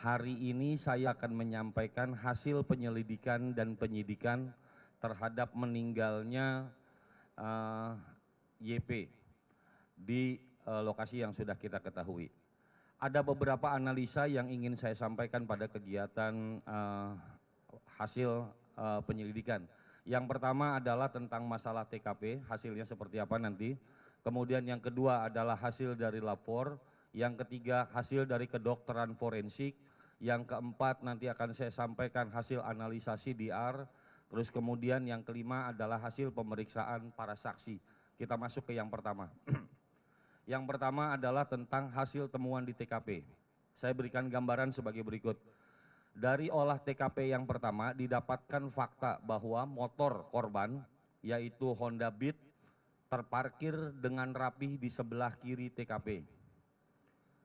Hari ini saya akan menyampaikan hasil penyelidikan dan penyidikan terhadap meninggalnya YP di lokasi yang sudah kita ketahui. Ada beberapa analisa yang ingin saya sampaikan pada kegiatan hasil penyelidikan. Yang pertama adalah tentang masalah TKP, hasilnya seperti apa nanti. Kemudian yang kedua adalah hasil dari lapor. Yang ketiga hasil dari kedokteran forensik. Yang keempat nanti akan saya sampaikan hasil analisa CDR. Terus kemudian yang kelima adalah hasil pemeriksaan para saksi. Kita masuk ke yang pertama. Yang pertama adalah tentang hasil temuan di TKP. Saya berikan gambaran sebagai berikut. Dari olah TKP yang pertama didapatkan fakta bahwa motor korban yaitu Honda Beat terparkir dengan rapih di sebelah kiri TKP.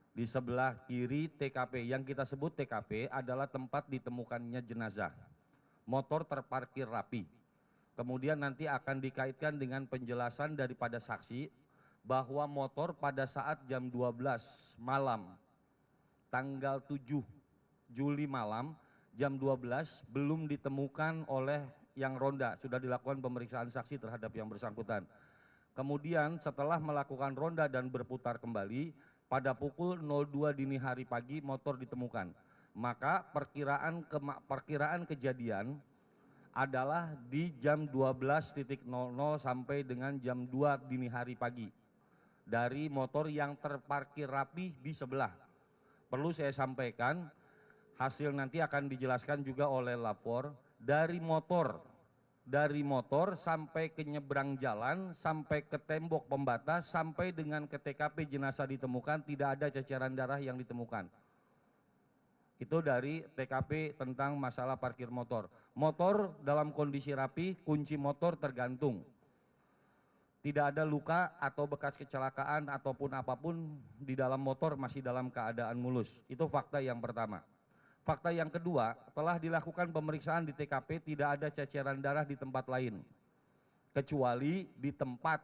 Di sebelah kiri TKP, yang kita sebut TKP adalah tempat ditemukannya jenazah. Motor terparkir rapi. Kemudian nanti akan dikaitkan dengan penjelasan daripada saksi bahwa motor pada saat jam 12 malam tanggal 7 Juli malam jam 12 belum ditemukan oleh yang ronda, sudah dilakukan pemeriksaan saksi terhadap yang bersangkutan. Kemudian setelah melakukan ronda dan berputar kembali, pada pukul 02 dini hari pagi motor ditemukan. Maka perkiraan kejadian adalah di jam 12.00 sampai dengan jam 2 dini hari pagi. Dari motor yang terparkir rapi di sebelah. Perlu saya sampaikan, hasil nanti akan dijelaskan juga oleh lapor, dari motor sampai ke nyebrang jalan, sampai ke tembok pembatas, sampai dengan ke TKP jenazah ditemukan, tidak ada ceceran darah yang ditemukan. Itu dari TKP tentang masalah parkir motor. Motor dalam kondisi rapi, kunci motor tergantung. Tidak ada luka atau bekas kecelakaan ataupun apapun di dalam motor, masih dalam keadaan mulus. Itu fakta yang pertama. Fakta yang kedua, telah dilakukan pemeriksaan di TKP, tidak ada ceceran darah di tempat lain. Kecuali di tempat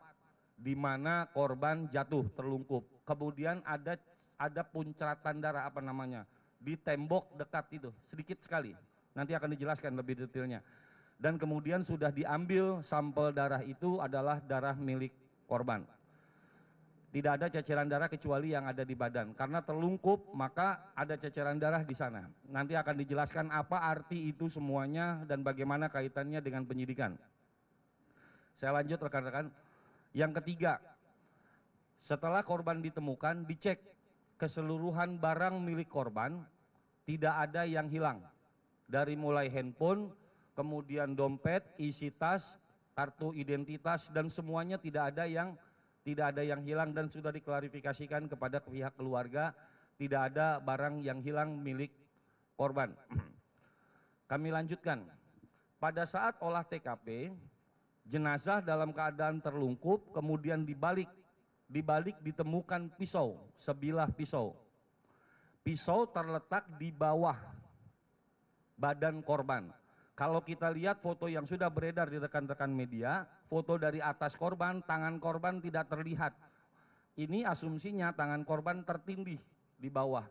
di mana korban jatuh terlungkup. Kemudian ada puncratan darah, di tembok dekat itu, sedikit sekali. Nanti akan dijelaskan lebih detailnya. Dan kemudian sudah diambil sampel darah itu adalah darah milik korban. Tidak ada ceceran darah kecuali yang ada di badan. Karena terlungkup maka ada ceceran darah di sana. Nanti akan dijelaskan apa arti itu semuanya dan bagaimana kaitannya dengan penyidikan. Saya lanjut rekan-rekan. Yang ketiga, setelah korban ditemukan, dicek keseluruhan barang milik korban, tidak ada yang hilang. Dari mulai handphone, kemudian dompet, isi tas, kartu identitas, dan semuanya tidak ada yang hilang, dan sudah diklarifikasikan kepada pihak keluarga, tidak ada barang yang hilang milik korban. Kami lanjutkan. Pada saat olah TKP, jenazah dalam keadaan terlungkup, kemudian dibalik ditemukan pisau, sebilah pisau. Pisau terletak di bawah badan korban. Kalau kita lihat foto yang sudah beredar di rekan-rekan media, foto dari atas korban, tangan korban tidak terlihat. Ini asumsinya tangan korban tertindih di bawah.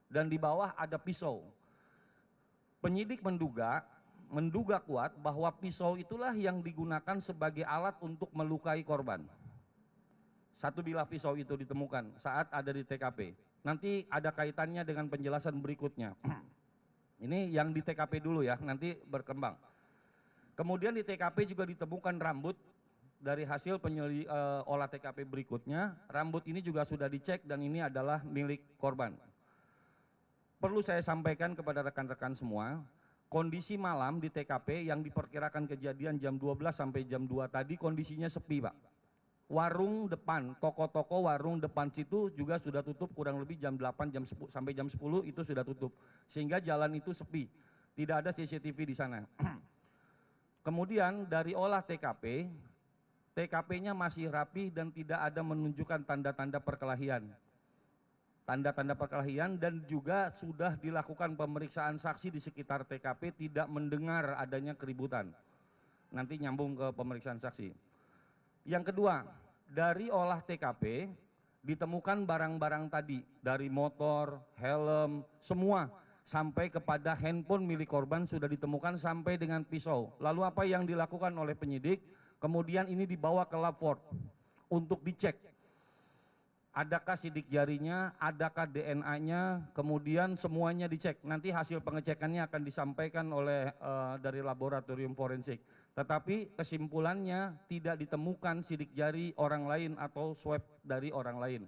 Dan di bawah ada pisau. Penyidik menduga kuat bahwa pisau itulah yang digunakan sebagai alat untuk melukai korban. Satu bilah pisau itu ditemukan saat ada di TKP. Nanti ada kaitannya dengan penjelasan berikutnya. Ini yang di TKP dulu ya, nanti berkembang. Kemudian di TKP juga ditemukan rambut dari hasil olah TKP berikutnya. Rambut ini juga sudah dicek dan ini adalah milik korban. Perlu saya sampaikan kepada rekan-rekan semua, kondisi malam di TKP yang diperkirakan kejadian jam 12 sampai jam 2 tadi kondisinya sepi, Pak. Warung depan, toko-toko warung depan situ juga sudah tutup kurang lebih jam 8 sampai jam 10 itu sudah tutup. Sehingga jalan itu sepi, tidak ada CCTV di sana. Kemudian dari olah TKP, TKP-nya masih rapi dan tidak ada menunjukkan tanda-tanda perkelahian. Tanda-tanda perkelahian, dan juga sudah dilakukan pemeriksaan saksi di sekitar TKP, tidak mendengar adanya keributan. Nanti nyambung ke pemeriksaan saksi. Yang kedua, dari olah TKP ditemukan barang-barang tadi, dari motor, helm, semua sampai kepada handphone milik korban sudah ditemukan sampai dengan pisau. Lalu apa yang dilakukan oleh penyidik? Kemudian ini dibawa ke lapor untuk dicek. Adakah sidik jarinya, adakah DNA-nya, kemudian semuanya dicek. Nanti hasil pengecekannya akan disampaikan oleh dari laboratorium forensik. Tetapi kesimpulannya tidak ditemukan sidik jari orang lain atau swab dari orang lain.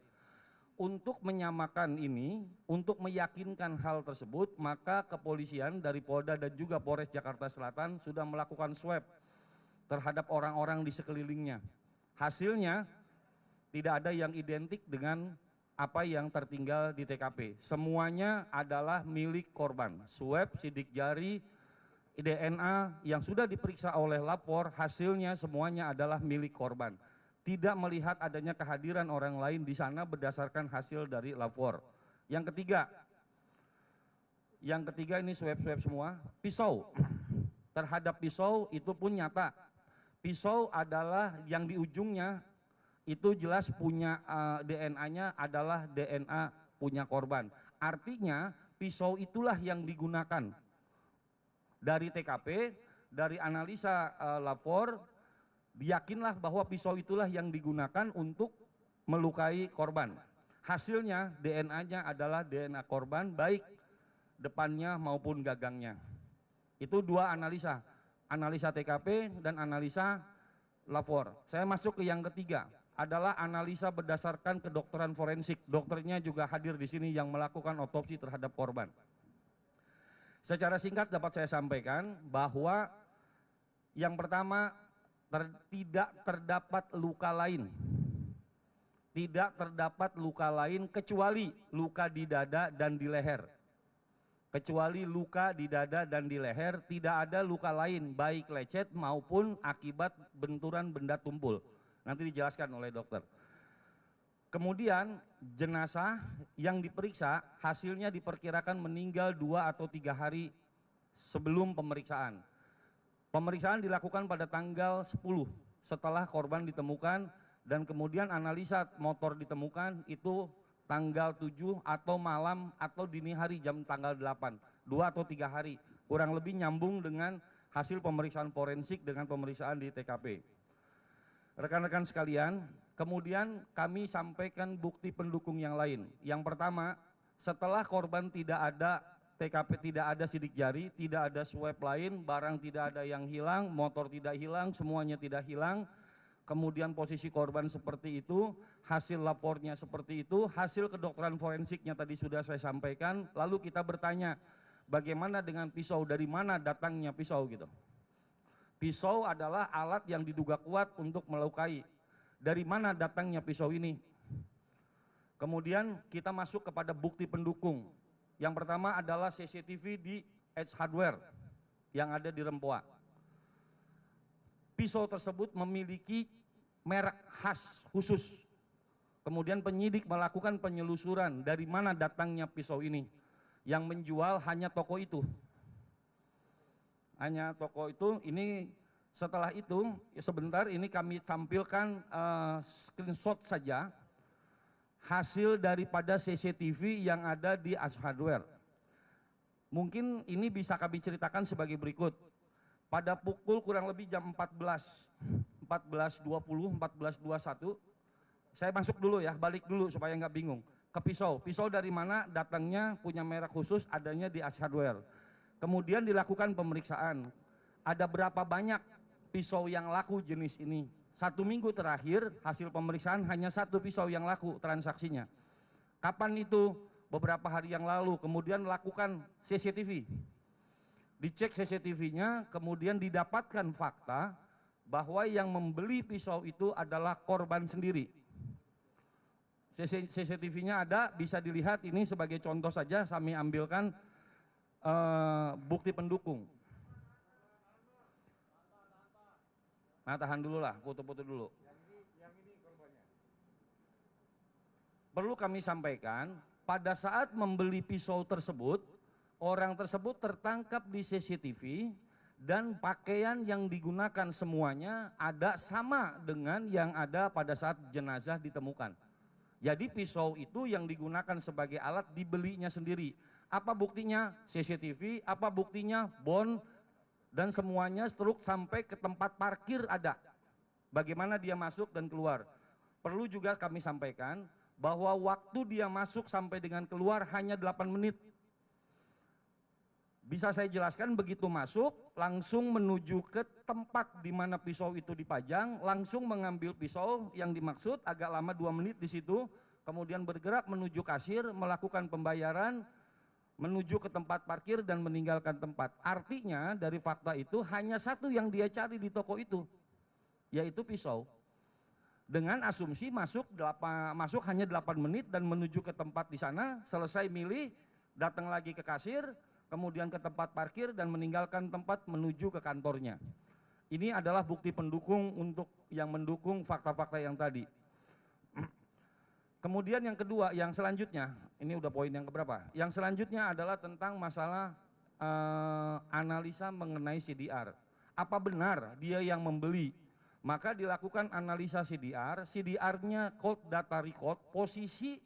Untuk menyamakan ini, untuk meyakinkan hal tersebut, maka kepolisian dari Polda dan juga Polres Jakarta Selatan sudah melakukan swab terhadap orang-orang di sekelilingnya. Hasilnya tidak ada yang identik dengan apa yang tertinggal di TKP. Semuanya adalah milik korban. Swab, sidik jari, DNA yang sudah diperiksa oleh lapor, hasilnya semuanya adalah milik korban. Tidak melihat adanya kehadiran orang lain di sana berdasarkan hasil dari lapor. Yang ketiga ini swab-swab semua. Pisau, terhadap pisau itu pun nyata. Pisau adalah yang di ujungnya itu jelas punya DNA-nya adalah DNA punya korban. Artinya pisau itulah yang digunakan dari TKP, dari analisa lapor. Yakinlah bahwa pisau itulah yang digunakan untuk melukai korban. Hasilnya DNA-nya adalah DNA korban, baik depannya maupun gagangnya. Itu dua analisa, analisa TKP dan analisa lapor. Saya masuk ke yang ketiga, adalah analisa berdasarkan kedokteran forensik. Dokternya juga hadir di sini yang melakukan otopsi terhadap korban. Secara singkat dapat saya sampaikan bahwa yang pertama, tidak terdapat luka lain. Tidak terdapat luka lain kecuali luka di dada dan di leher. Kecuali luka di dada dan di leher, tidak ada luka lain, baik lecet maupun akibat benturan benda tumpul. Nanti dijelaskan oleh dokter. Kemudian jenazah yang diperiksa, hasilnya diperkirakan meninggal 2 atau 3 hari sebelum pemeriksaan. Pemeriksaan dilakukan pada tanggal 10 setelah korban ditemukan dan kemudian analisa motor ditemukan itu tanggal 7 atau malam atau dini hari jam tanggal 8, 2 atau 3 hari. Kurang lebih nyambung dengan hasil pemeriksaan forensik dengan pemeriksaan di TKP. Rekan-rekan sekalian, kemudian kami sampaikan bukti pendukung yang lain. Yang pertama, setelah korban tidak ada TKP, tidak ada sidik jari, tidak ada swab lain, barang tidak ada yang hilang, motor tidak hilang, semuanya tidak hilang. Kemudian posisi korban seperti itu, hasil lapornya seperti itu, hasil kedokteran forensiknya tadi sudah saya sampaikan. Lalu kita bertanya, bagaimana dengan pisau, dari mana datangnya pisau gitu. Pisau adalah alat yang diduga kuat untuk melukai. Dari mana datangnya pisau ini? Kemudian kita masuk kepada bukti pendukung. Yang pertama adalah CCTV di Edge Hardware yang ada di Rempoa. Pisau tersebut memiliki merek khas khusus. Kemudian penyidik melakukan penyelusuran dari mana datangnya pisau ini. Yang menjual hanya toko itu. Hanya toko itu. Ini setelah itu sebentar ini kami tampilkan screenshot saja hasil daripada CCTV yang ada di Edge Hardware. Mungkin ini bisa kami ceritakan sebagai berikut. Pada pukul kurang lebih jam 14.20, 14.21, saya masuk dulu ya, balik dulu supaya nggak bingung. Ke pisau. Pisau dari mana datangnya, punya merek khusus, adanya di Edge Hardware. Kemudian dilakukan pemeriksaan. Ada berapa banyak pisau yang laku jenis ini? 1 minggu terakhir hasil pemeriksaan hanya 1 pisau yang laku transaksinya. Kapan itu? Beberapa hari yang lalu. Kemudian lakukan CCTV. Dicek CCTV-nya, kemudian didapatkan fakta bahwa yang membeli pisau itu adalah korban sendiri. CCTV-nya ada, bisa dilihat, ini sebagai contoh saja kami ambilkan bukti pendukung. Nah, tahan dulu lah, foto-foto dulu. Perlu kami sampaikan, pada saat membeli pisau tersebut, orang tersebut tertangkap di CCTV dan pakaian yang digunakan semuanya ada sama dengan yang ada pada saat jenazah ditemukan. Jadi pisau itu yang digunakan sebagai alat dibelinya sendiri. Apa buktinya? CCTV, apa buktinya? Bon, dan semuanya struk sampai ke tempat parkir ada. Bagaimana dia masuk dan keluar. Perlu juga kami sampaikan bahwa waktu dia masuk sampai dengan keluar hanya 8 menit. Bisa saya jelaskan, begitu masuk langsung menuju ke tempat di mana pisau itu dipajang, langsung mengambil pisau yang dimaksud, agak lama 2 menit di situ, kemudian bergerak menuju kasir, melakukan pembayaran, menuju ke tempat parkir dan meninggalkan tempat. Artinya dari fakta itu hanya satu yang dia cari di toko itu, yaitu pisau. Dengan asumsi masuk hanya 8 menit dan menuju ke tempat di sana, selesai milih, datang lagi ke kasir, kemudian ke tempat parkir dan meninggalkan tempat menuju ke kantornya. Ini adalah bukti pendukung untuk yang mendukung fakta-fakta yang tadi. Kemudian yang kedua, yang selanjutnya, ini udah poin yang keberapa? Yang selanjutnya adalah tentang masalah analisa mengenai CDR. Apa benar dia yang membeli? Maka dilakukan analisa CDR, CDR-nya code data record, posisi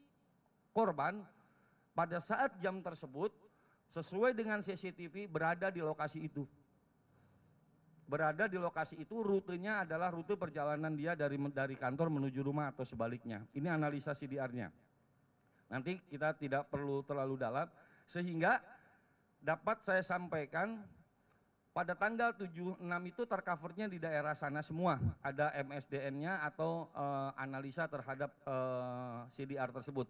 korban pada saat jam tersebut sesuai dengan CCTV berada di lokasi itu. Berada di lokasi itu, rutenya adalah rute perjalanan dia dari kantor menuju rumah atau sebaliknya. Ini analisa CDR-nya. Nanti kita tidak perlu terlalu dalam, sehingga dapat saya sampaikan pada tanggal 7-6 itu tercovernya di daerah sana semua. Ada MSDN-nya atau analisa terhadap CDR tersebut.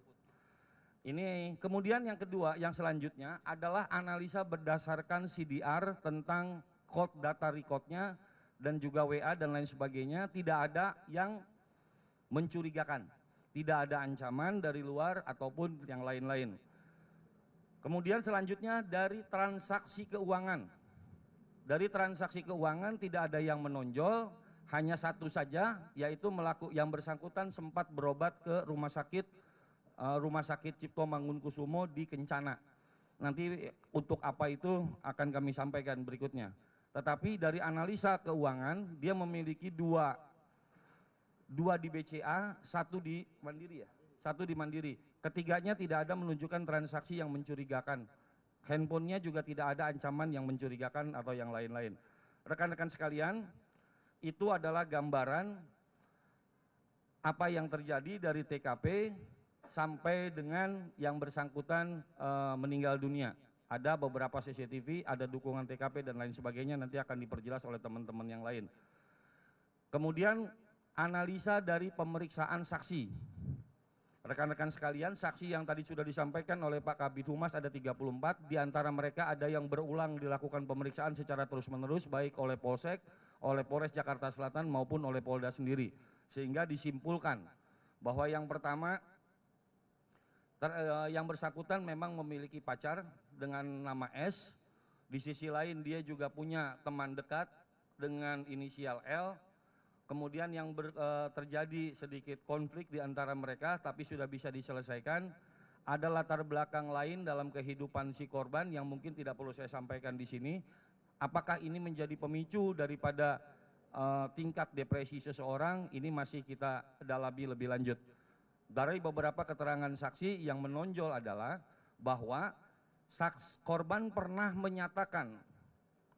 Ini kemudian yang kedua, yang selanjutnya adalah analisa berdasarkan CDR tentang code data recordnya dan juga WA dan lain sebagainya, tidak ada yang mencurigakan, tidak ada ancaman dari luar ataupun yang lain-lain. Kemudian selanjutnya dari transaksi keuangan. Dari transaksi keuangan tidak ada yang menonjol, hanya satu saja, yaitu yang bersangkutan sempat berobat ke rumah sakit Cipto Mangunkusumo di Kencana. Nanti untuk apa itu akan kami sampaikan berikutnya. Tetapi dari analisa keuangan, dia memiliki dua di BCA, satu di Mandiri ya, satu di Mandiri. Ketiganya tidak ada menunjukkan transaksi yang mencurigakan. Handphonenya juga tidak ada ancaman yang mencurigakan atau yang lain-lain. Rekan-rekan sekalian, itu adalah gambaran apa yang terjadi dari TKP sampai dengan yang bersangkutan meninggal dunia. Ada beberapa CCTV, ada dukungan TKP dan lain sebagainya, nanti akan diperjelas oleh teman-teman yang lain. Kemudian analisa dari pemeriksaan saksi. Rekan-rekan sekalian, saksi yang tadi sudah disampaikan oleh Pak Kabid Humas ada 34, di antara mereka ada yang berulang dilakukan pemeriksaan secara terus-menerus, baik oleh Polsek, oleh Polres Jakarta Selatan maupun oleh Polda sendiri. Sehingga disimpulkan bahwa yang pertama, yang bersangkutan memang memiliki pacar dengan nama S. Di sisi lain dia juga punya teman dekat dengan inisial L. Kemudian yang terjadi sedikit konflik di antara mereka, tapi sudah bisa diselesaikan. Ada latar belakang lain dalam kehidupan si korban yang mungkin tidak perlu saya sampaikan di sini. Apakah ini menjadi pemicu daripada tingkat depresi seseorang? Ini masih kita dalami lebih lanjut. Dari beberapa keterangan saksi yang menonjol adalah bahwa korban pernah menyatakan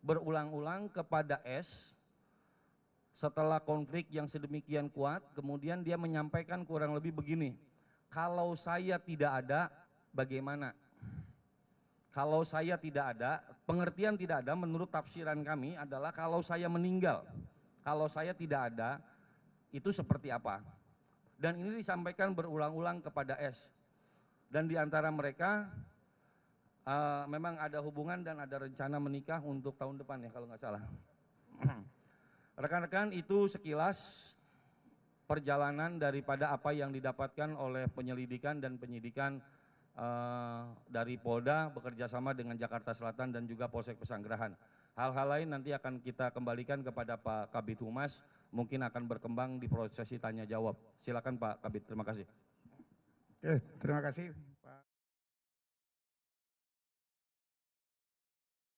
berulang-ulang kepada S setelah konflik yang sedemikian kuat, kemudian dia menyampaikan kurang lebih begini, kalau saya tidak ada, bagaimana? Kalau saya tidak ada, pengertian tidak ada menurut tafsiran kami adalah kalau saya meninggal, kalau saya tidak ada, itu seperti apa? Dan ini disampaikan berulang-ulang kepada S. Dan di antara mereka memang ada hubungan dan ada rencana menikah untuk tahun depan ya kalau nggak salah. Rekan-rekan, itu sekilas perjalanan daripada apa yang didapatkan oleh penyelidikan dan penyidikan dari Polda bekerjasama dengan Jakarta Selatan dan juga Polsek Pesanggerahan. Hal-hal lain nanti akan kita kembalikan kepada Pak Kabid Humas, mungkin akan berkembang di prosesi tanya jawab. Silakan Pak Kabid, terima kasih. Oke, terima kasih.